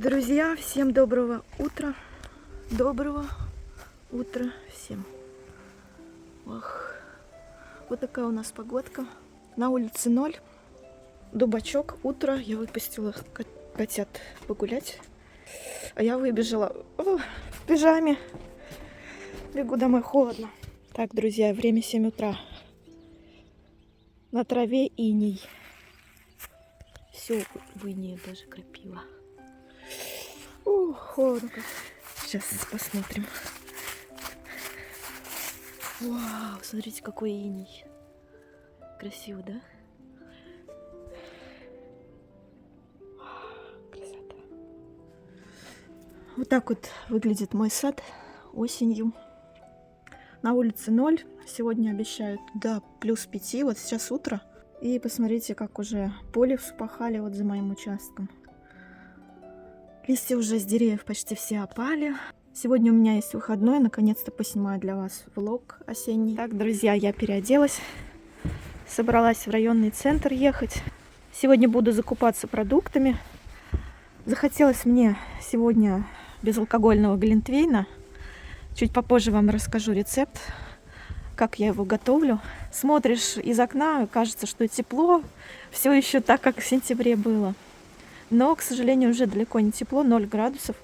Друзья, всем доброго утра. Доброго утра всем. Ох, вот такая у нас погодка. На улице 0. Дубачок. Утро. Я выпустила котят погулять. А я выбежала в пижаме. Бегу домой, холодно. Так, друзья, время 7 утра. На траве иней. Все в инее, даже крапива. Холодно как. Сейчас посмотрим. Вау, смотрите, какой иней. Красиво, да? Красота. Вот так вот выглядит мой сад осенью. На улице 0. Сегодня обещают до +5. Вот сейчас утро. И посмотрите, как уже поле вспахали вот за моим участком. Листья уже с деревьев почти все опали. Сегодня у меня есть выходной. Наконец-то поснимаю для вас влог осенний. Так, друзья, я переоделась. Собралась в районный центр ехать. Сегодня буду закупаться продуктами. Захотелось мне сегодня безалкогольного глинтвейна. Чуть попозже вам расскажу рецепт, как я его готовлю. Смотришь из окна, кажется, что тепло. Все еще так, как в сентябре было. Но, к сожалению, уже далеко не тепло, 0 градусов.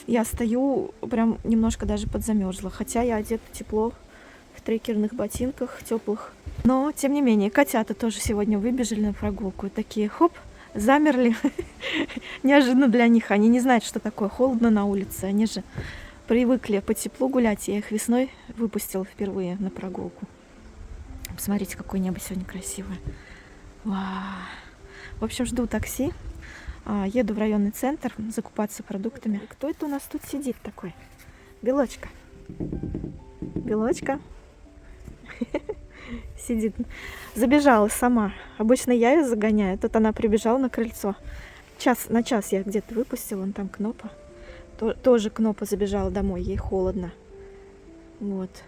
Я стою, прям немножко даже подзамерзла. Хотя я одета тепло, в трекерных ботинках теплых. Но, тем не менее, котята тоже сегодня выбежали на прогулку. Такие, хоп, замерли. Неожиданно для них. Они не знают, что такое холодно на улице. Они же привыкли по теплу гулять. Я их весной выпустила впервые на прогулку. Посмотрите, какое небо сегодня красивое. Вау. В общем, жду такси. Еду в районный центр закупаться продуктами. Кто это у нас тут сидит такой? Белочка. Белочка. Сидит. Забежала сама. Обычно я ее загоняю. Тут она прибежала на крыльцо. На час я где-то выпустила. Вон там Кнопа. Тоже Кнопа забежала домой. Ей холодно. Вот.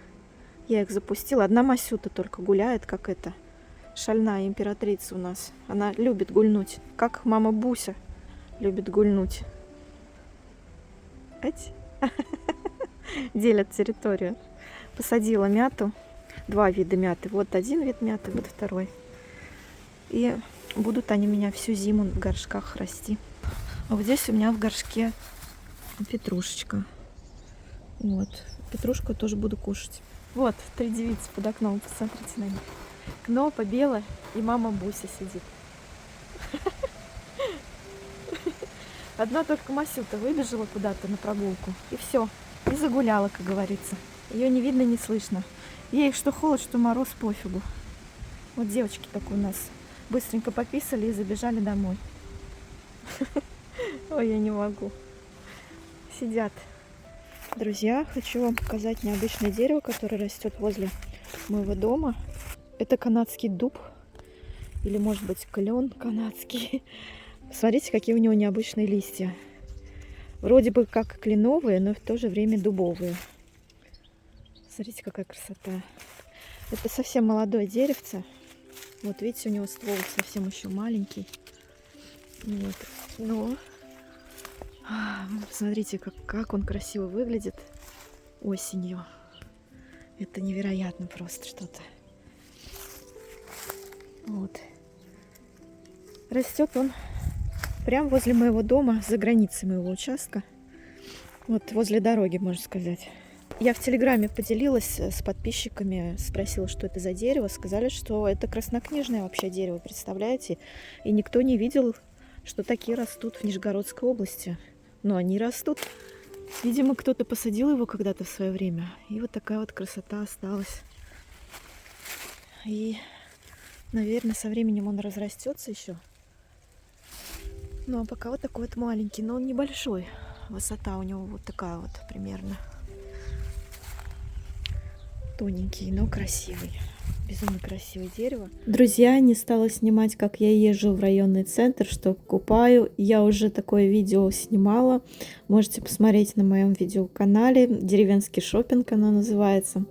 Я их запустила. Одна Масюта только гуляет, как это. Шальная императрица у нас. Она любит гульнуть. Как мама Буся любит гульнуть. Делят территорию. Посадила мяту. 2 вида мяты. Вот один вид мяты, вот второй. И будут они у меня всю зиму в горшках расти. А вот здесь у меня в горшке петрушечка. Вот. Петрушку я тоже буду кушать. Вот, 3 девицы под окном. Посмотрите на них. Кнопа белая и мама Буся сидит. Одна только Масюта выбежала куда-то на прогулку. И все. И загуляла, как говорится. Ее не видно, не слышно. Ей что холод, что мороз, пофигу. Вот девочки так у нас быстренько пописали и забежали домой. Ой, я не могу. Сидят. Друзья, хочу вам показать необычное дерево, которое растет возле моего дома. Это канадский дуб. Или, может быть, клен канадский. Посмотрите, какие у него необычные листья. Вроде бы как кленовые, но в то же время дубовые. Смотрите, какая красота. Это совсем молодое деревце. Вот видите, у него ствол совсем еще маленький. Вот. Но посмотрите, как он красиво выглядит осенью. Это невероятно просто что-то. Вот. Растет он прямо возле моего дома, за границей моего участка. Вот возле дороги, можно сказать. Я в Телеграме поделилась с подписчиками, спросила, что это за дерево. Сказали, что это краснокнижное вообще дерево, представляете? И никто не видел, что такие растут в Нижегородской области. Но они растут. Видимо, кто-то посадил его когда-то в свое время. И вот такая вот красота осталась. И, наверное, со временем он разрастется еще. Ну, а пока вот такой вот маленький, но он небольшой. Высота у него вот такая вот примерно. Тоненький, но красивый. Безумно красивое дерево. Друзья, не стала снимать, как я езжу в районный центр, что покупаю. Я уже такое видео снимала. Можете посмотреть на моем видеоканале. Деревенский шопинг оно называется.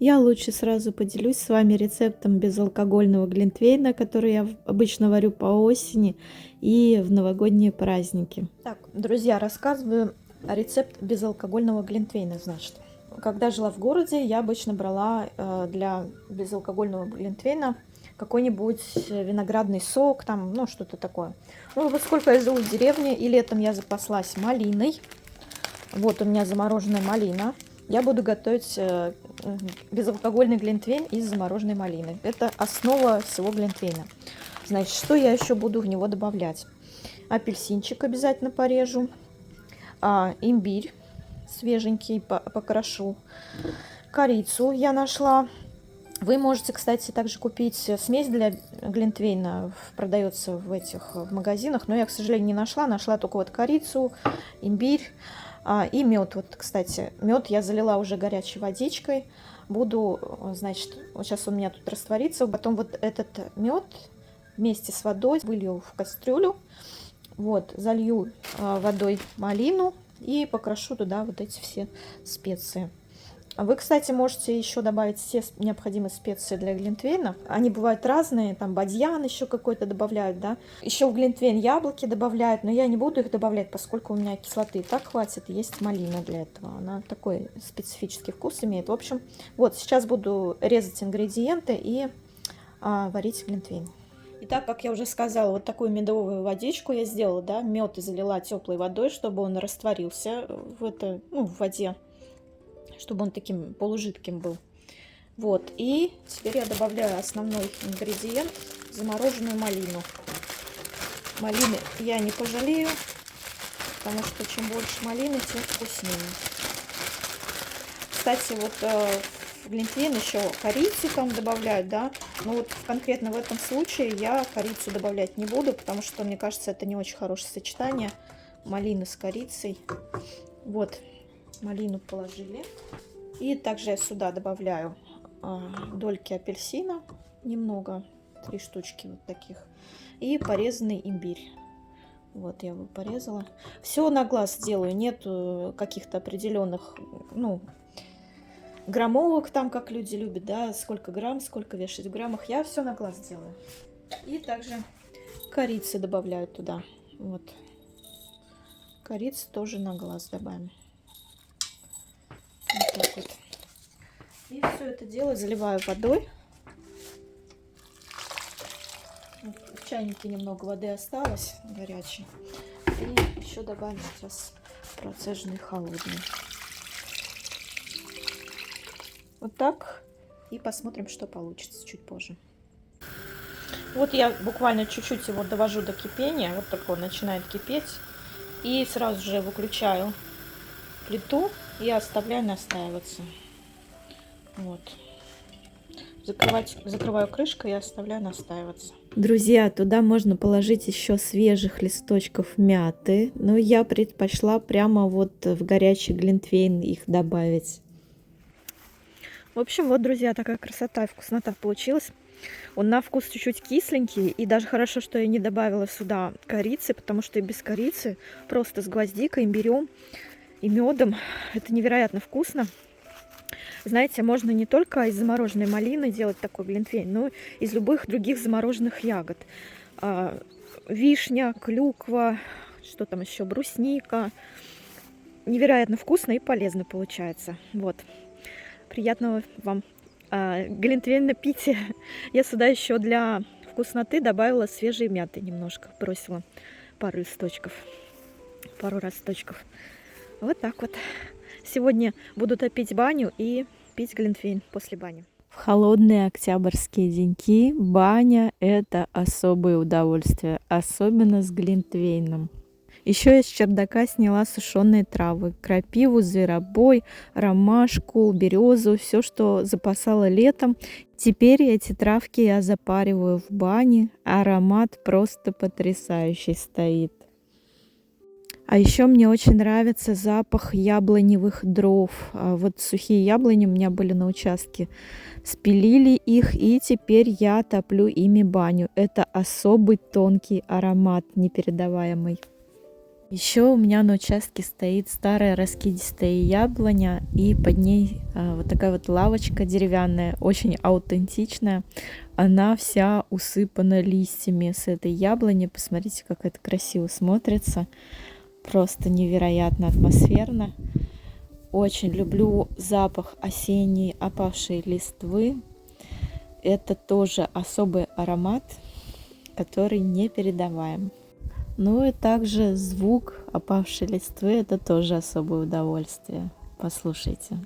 Я лучше сразу поделюсь с вами рецептом безалкогольного глинтвейна, который я обычно варю по осени и в новогодние праздники. Так, друзья, рассказываю рецепт безалкогольного глинтвейна, значит. Когда жила в городе, я обычно брала для безалкогольного глинтвейна какой-нибудь виноградный сок, там, ну, что-то такое. Ну, поскольку я живу в деревне, и летом я запаслась малиной. Вот у меня замороженная малина. Я буду готовить безалкогольный глинтвейн из замороженной малины. Это основа всего глинтвейна. Значит, что я еще буду в него добавлять? Апельсинчик обязательно порежу. Имбирь свеженький покрошу. Корицу я нашла. Вы можете, кстати, также купить смесь для глинтвейна. Продается в магазинах, но я, к сожалению, не нашла. Нашла только вот корицу, имбирь. И мед. Вот, кстати, мед я залила уже горячей водичкой. Буду, значит, вот сейчас он у меня тут растворится. Потом вот этот мед вместе с водой вылью в кастрюлю. Вот, залью водой малину и покрошу туда вот эти все специи. Вы, кстати, можете еще добавить все необходимые специи для глинтвейна. Они бывают разные, там бадьян еще какой-то добавляют, да. Еще в глинтвейн яблоки добавляют, но я не буду их добавлять, поскольку у меня кислоты и так хватит. Есть малина для этого, она такой специфический вкус имеет. В общем, вот сейчас буду резать ингредиенты и варить глинтвейн. Итак, как я уже сказала, вот такую медовую водичку я сделала, да, мед и залила теплой водой, чтобы он растворился в воде, чтобы он таким полужидким был. Вот, и теперь я добавляю основной ингредиент, замороженную малину. Малины я не пожалею, потому что чем больше малины, тем вкуснее. Кстати, вот в глинтвейн еще корицу там добавляют, да, но вот конкретно в этом случае я корицу добавлять не буду, потому что, мне кажется, это не очень хорошее сочетание малины с корицей. Вот. Малину положили. И также я сюда добавляю дольки апельсина, немного, 3 штучки вот таких, и порезанный имбирь. Вот я его порезала. Все на глаз делаю, нет каких-то определенных, ну, граммовок там, как люди любят, да, сколько грамм, сколько вешать в граммах. Я все на глаз делаю. И также корицы добавляю туда. Вот. Корицу тоже на глаз добавим. Вот так вот. И все это дело заливаю водой. В чайнике немного воды осталось горячей. И еще добавим сейчас процеженный холодный. Вот так. И посмотрим, что получится чуть позже. Вот я буквально чуть-чуть его довожу до кипения. Вот такой начинает кипеть. И сразу же выключаю плиту и оставляю настаиваться. Вот. Закрываю крышкой и оставляю настаиваться. Друзья, туда можно положить еще свежих листочков мяты, но я предпочла прямо вот в горячий глинтвейн их добавить. В общем, вот, друзья, такая красота и вкуснота получилась. Он на вкус чуть-чуть кисленький, и даже хорошо, что я не добавила сюда корицы, потому что и без корицы, просто с гвоздикой, имбирем и медом, это невероятно вкусно. Знаете, можно не только из замороженной малины делать такой глинтвейн, но и из любых других замороженных ягод. Вишня, клюква, что там еще, брусника. Невероятно вкусно и полезно получается. Вот. Приятного вам глинтвейна пития. Я сюда еще для вкусноты добавила свежей мяты немножко. Бросила пару листочков, пару росточков. Вот так вот. Сегодня буду топить баню и пить глинтвейн после бани. В холодные октябрьские деньки баня – это особое удовольствие, особенно с глинтвейном. Еще я с чердака сняла сушеные травы, крапиву, зверобой, ромашку, березу, все, что запасала летом. Теперь эти травки я запариваю в бане, аромат просто потрясающий стоит. А еще мне очень нравится запах яблоневых дров. Вот сухие яблони у меня были на участке. Спилили их, и теперь я топлю ими баню. Это особый тонкий аромат, непередаваемый. Еще у меня на участке стоит старая раскидистая яблоня, и под ней вот такая вот лавочка деревянная, очень аутентичная. Она вся усыпана листьями с этой яблони. Посмотрите, как это красиво смотрится. Просто невероятно атмосферно. Очень люблю запах осенней опавшей листвы. Это тоже особый аромат, который непередаваем. Ну и также звук опавшей листвы — это тоже особое удовольствие. Послушайте.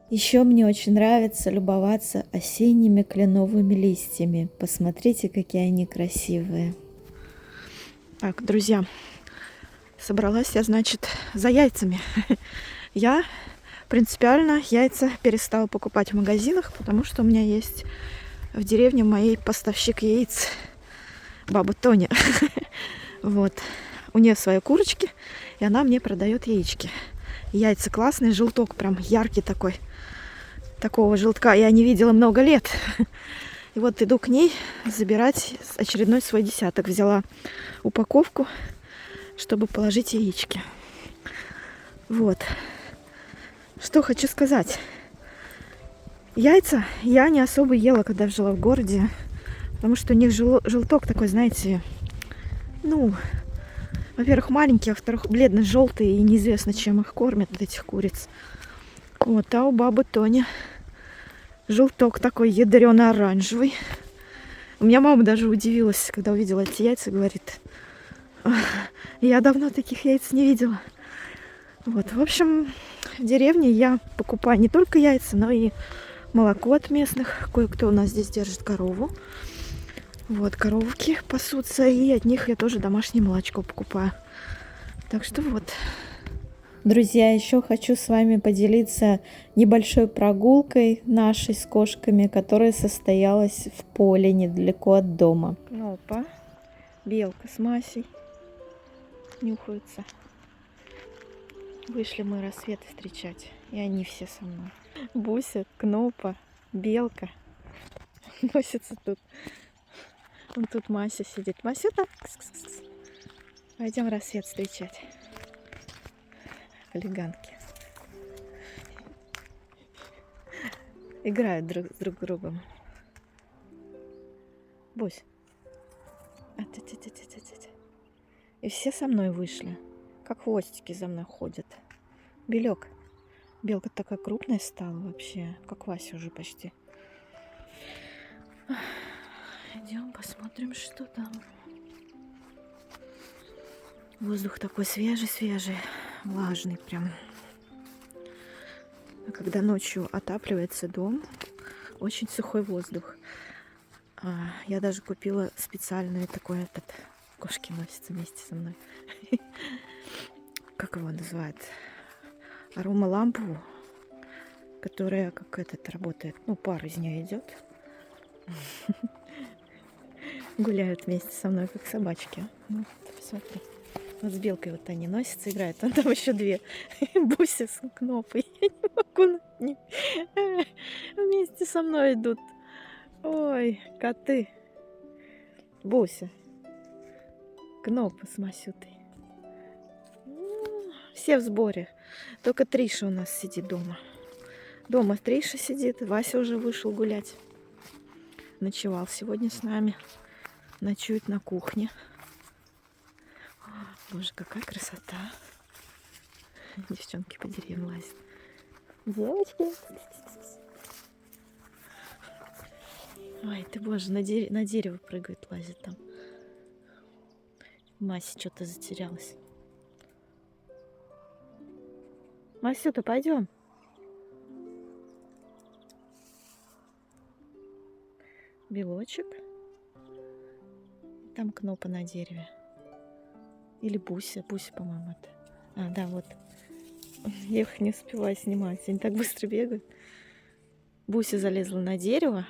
Еще мне очень нравится любоваться осенними кленовыми листьями. Посмотрите, какие они красивые. Так, друзья, собралась я, значит, за яйцами. Я принципиально яйца перестала покупать в магазинах, потому что у меня есть в деревне моей поставщик яиц, баба Тоня. Вот. У нее свои курочки, и она мне продает яички. Яйца классные, желток прям яркий такой. Такого желтка я не видела много лет. И вот иду к ней забирать очередной свой десяток. Взяла упаковку, чтобы положить яички. Вот. Что хочу сказать. Яйца я не особо ела, когда жила в городе. Потому что у них желток такой, знаете, ну, во-первых, маленький, а во-вторых, бледно-желтый, и неизвестно, чем их кормят, вот этих куриц. Вот, а у бабы Тони желток такой ядрено-оранжевый. У меня мама даже удивилась, когда увидела эти яйца, говорит, я давно таких яиц не видела. Вот, в общем, в деревне я покупаю не только яйца, но и молоко от местных. Кое-кто у нас здесь держит корову. Вот, коровки пасутся, и от них я тоже домашнее молочко покупаю. Так что вот. Друзья, еще хочу с вами поделиться небольшой прогулкой нашей с кошками, которая состоялась в поле недалеко от дома. Опа, белка с Масей нюхаются. Вышли мы рассвет встречать, и они все со мной. Буся, Кнопа, белка носятся тут. Вон тут Мася сидит. Масюта, пойдем рассвет встречать. Хулиганки. Играют друг с другом. Бусь. И все со мной вышли. Как хвостики за мной ходят. Белек. Белка такая крупная стала вообще. Как Вася уже почти. Идем посмотрим, что там. Воздух такой свежий, влажный прям. А когда ночью отапливается дом, очень сухой воздух. Я даже купила специальный такой кошки носятся вместе со мной. Как его называют? Аромалампу, которая как работает. Ну, пар из нее идет. Гуляют вместе со мной, как собачки. Ну, посмотри. Вот с белкой вот они носятся, играют. А там еще две. Буся с Кнопой. Я не могу. Вместе со мной идут. Ой, коты. Буся. Кнопа с Масютой. Все в сборе. Только Триша у нас сидит дома. Дома Триша сидит. Вася уже вышел гулять. Ночевал сегодня с нами. Ночует на кухне. Боже, какая красота. Девчонки по деревьям лазят. Девочки. Ой, ты, боже, на дерево прыгает, лазит там. Мася что-то затерялась. Масюта, пойдем. Белочек. Там Кнопа на дереве. Или Буся. Буся, по-моему, это. А, да, вот. Я их не успеваю снимать. Они так быстро бегают. Буся залезла на дерево.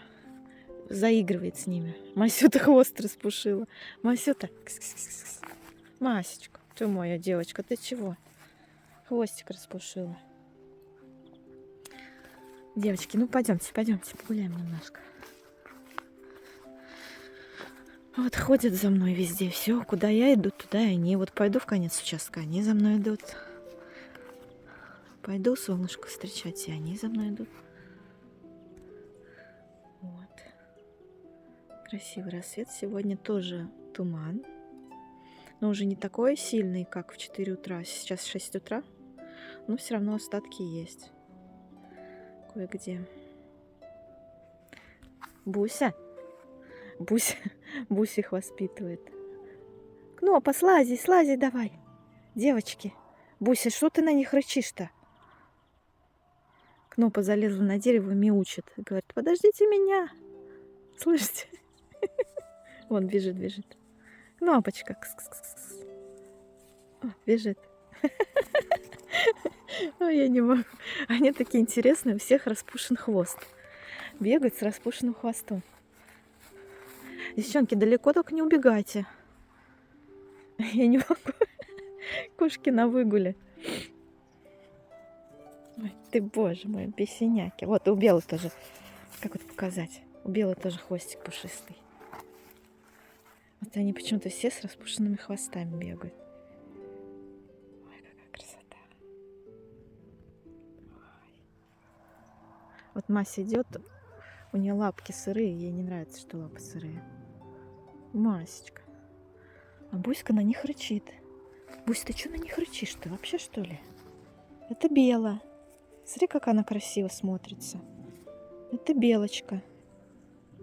Заигрывает с ними. Масюта хвост распушила. Масюта. Масечка, ты моя девочка, ты чего? Хвостик распушила. Девочки, ну пойдемте, пойдемте, погуляем немножко. Вот ходят за мной везде, все, куда я иду, туда и они. Вот пойду в конец участка, они за мной идут. Пойду солнышко встречать, и они за мной идут. Вот. Красивый рассвет. Сегодня тоже туман. Но уже не такой сильный, как в 4 утра. Сейчас 6 утра. Но все равно остатки есть. Кое-где. Буся. Буся их воспитывает. Кнопа, слази, слази давай. Девочки. Буся, что ты на них рычишь-то? Кнопа залезла на дерево и мяучит. Говорит, подождите меня. Слышите? Вон бежит, бежит. Кнопочка. Кс-кс-кс-кс. О, бежит. Ой, я не могу. Они такие интересные, у всех распушен хвост. Бегают с распушенным хвостом. Девчонки, далеко только не убегайте. Я не могу. Кошки на выгуле. Ой, ты, боже мой, бесеняки. Вот, у белой тоже. Как это показать? У белой тоже хвостик пушистый. Вот они почему-то все с распушенными хвостами бегают. Ой, какая красота. Ой. Вот Мася идет, у нее лапки сырые, ей не нравится, что лапы сырые. Масечка. А Буська на них рычит. Бусь, ты что на них рычишь-то? Вообще, что ли? Это Бела. Смотри, как она красиво смотрится. Это Белочка.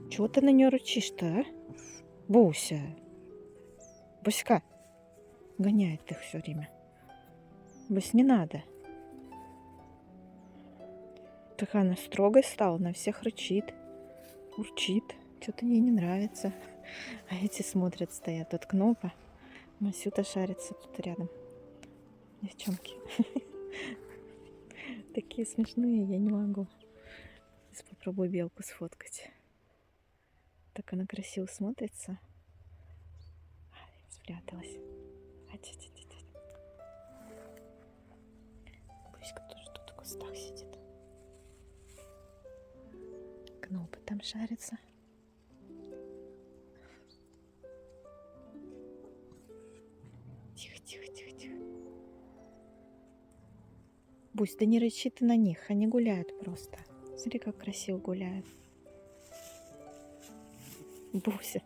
Чего ты на нее рычишь-то, а? Буся. Буська. Гоняет их все время. Бусь, не надо. Такая она строгой стала, на всех рычит. Урчит. Что-то ей не нравится. А эти смотрят, стоят. Тут Кнопа. Масюта шарится тут рядом. Девчонки. Такие смешные, я не могу. Сейчас попробую белку сфоткать. Так она красиво смотрится. Спряталась. Буська тоже тут в кустах сидит. Кнопа там шарится. Тихо, тихо, тихо, тихо. Бусь, да не рычи ты на них, они гуляют просто. Смотри, как красиво гуляют. Буся.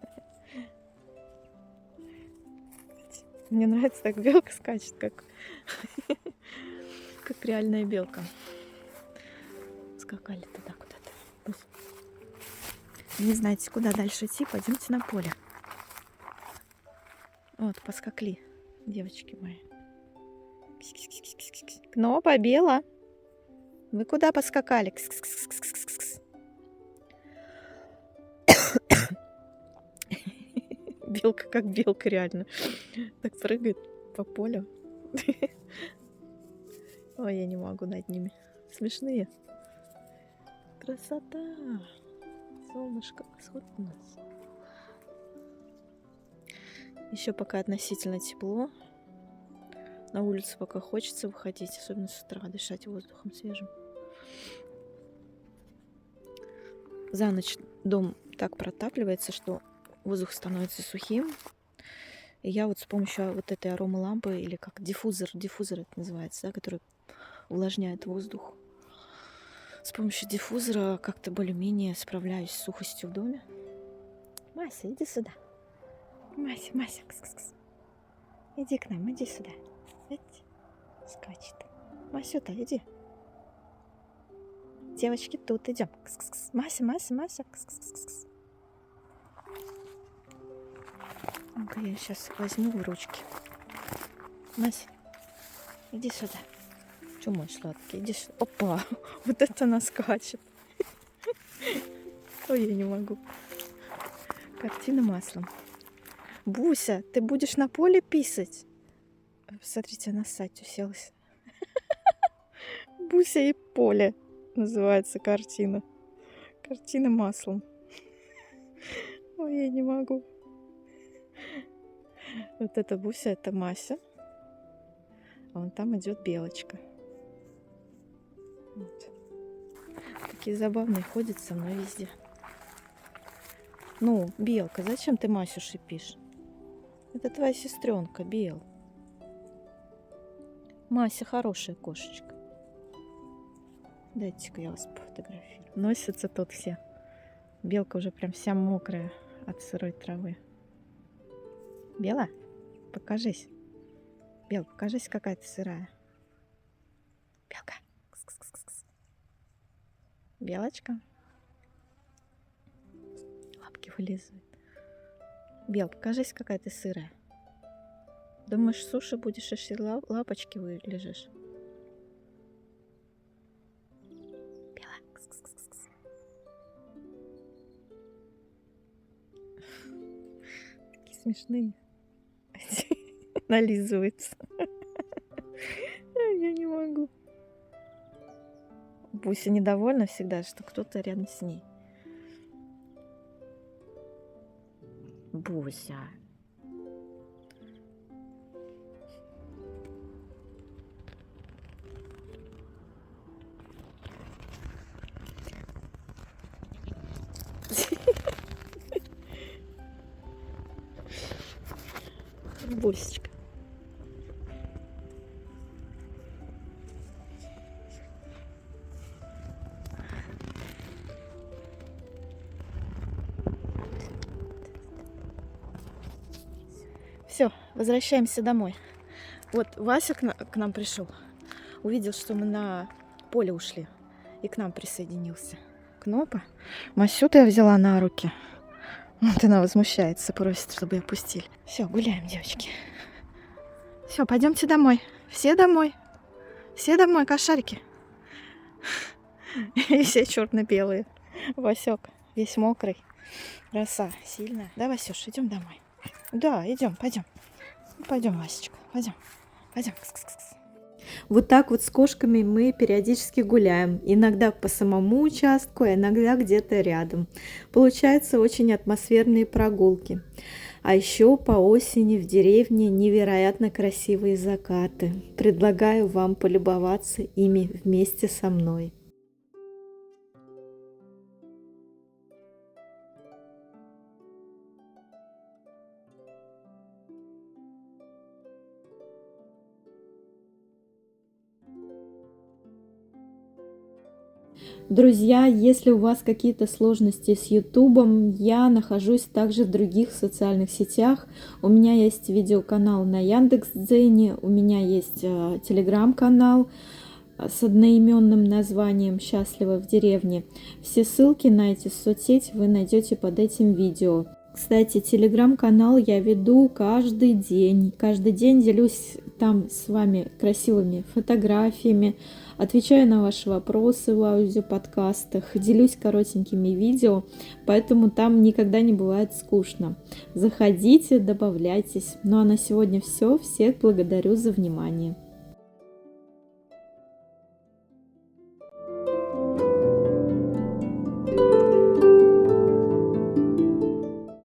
Мне нравится, так белка скачет, как реальная белка. Скакали туда куда-то. Бусь. Не знаете, куда дальше идти, пойдемте на поле. Вот, поскакли, девочки мои. Кнопа, Бела. Вы куда поскакали? Белка как белка, реально. Так прыгает по полю. Ой, я не могу над ними. Смешные. Красота. Солнышко восходит у нас. Еще пока относительно тепло. На улицу пока хочется выходить, особенно с утра, дышать воздухом свежим. За ночь дом так протапливается, что воздух становится сухим. И я вот с помощью вот этой аромалампы, или как диффузор это называется, да, который увлажняет воздух. С помощью диффузора как-то более-менее справляюсь с сухостью в доме. Мася, иди сюда. Мася, Мася, кс-кс-кс. Иди к нам, иди сюда. Видите? Скачет. Масюта, иди. Девочки, тут идем. Кс-кс-кс. Мася, Мася, Мася. Кс-кс-кс. Ну-ка, я сейчас возьму в ручки. Мася, иди сюда. Чё мой сладкий? Иди сюда. Опа! Вот это она скачет. Ой, я не могу. Картина маслом. Буся, ты будешь на поле писать? Смотрите, она ссать уселась. Буся и поле называется картина. Картина маслом. Ой, я не могу. Вот это Буся, это Мася. А вон там идет Белочка. Вот. такие забавные, ходят со мной везде. Ну, Белка, зачем ты Масю шипишь? Это твоя сестренка, Бел. Мася хорошая кошечка. Дайте-ка я вас пофотографирую. Носятся тут все. Белка уже прям вся мокрая от сырой травы. Бела, покажись. Бел, покажись, какая ты сырая. Белка. Кс-кс-кс-кс. Белочка. Лапки вылизывает. Бел, покажись, какая ты сырая. Думаешь, суши будешь, если лапочки вылежишь? Бела. Кс-кс-кс-кс. Такие смешные. Нализывается. Я не могу. Буся недовольна всегда, что кто-то рядом с ней. Буся. Бусечка. Все, возвращаемся домой. Вот Вася к нам пришел, увидел, что мы на поле ушли, и к нам присоединился. Кнопа. Масю-то я взяла на руки. Вот она возмущается, просит, чтобы ее пустили. Все, гуляем, девочки. Все, пойдемте домой. Все домой. Все домой, кошарики. И все черно-белые. Васек весь мокрый. Роса сильная. Да, Васюш, идем домой. Да, идем, пойдем. Пойдем, Васечка, пойдем. Пойдем. Вот так вот с кошками мы периодически гуляем. Иногда по самому участку, а иногда где-то рядом. Получаются очень атмосферные прогулки. А еще по осени в деревне невероятно красивые закаты. Предлагаю вам полюбоваться ими вместе со мной. Друзья, если у вас какие-то сложности с Ютубом, я нахожусь также в других социальных сетях. У меня есть видеоканал на Яндекс.Дзене, у меня есть телеграм-канал с одноименным названием «Счастливо в деревне». Все ссылки на эти соцсети вы найдете под этим видео. Кстати, телеграм-канал я веду каждый день. Каждый день делюсь там с вами красивыми фотографиями, отвечаю на ваши вопросы в аудиоподкастах, делюсь коротенькими видео, поэтому там никогда не бывает скучно. Заходите, добавляйтесь. Ну а на сегодня все. Всех благодарю за внимание.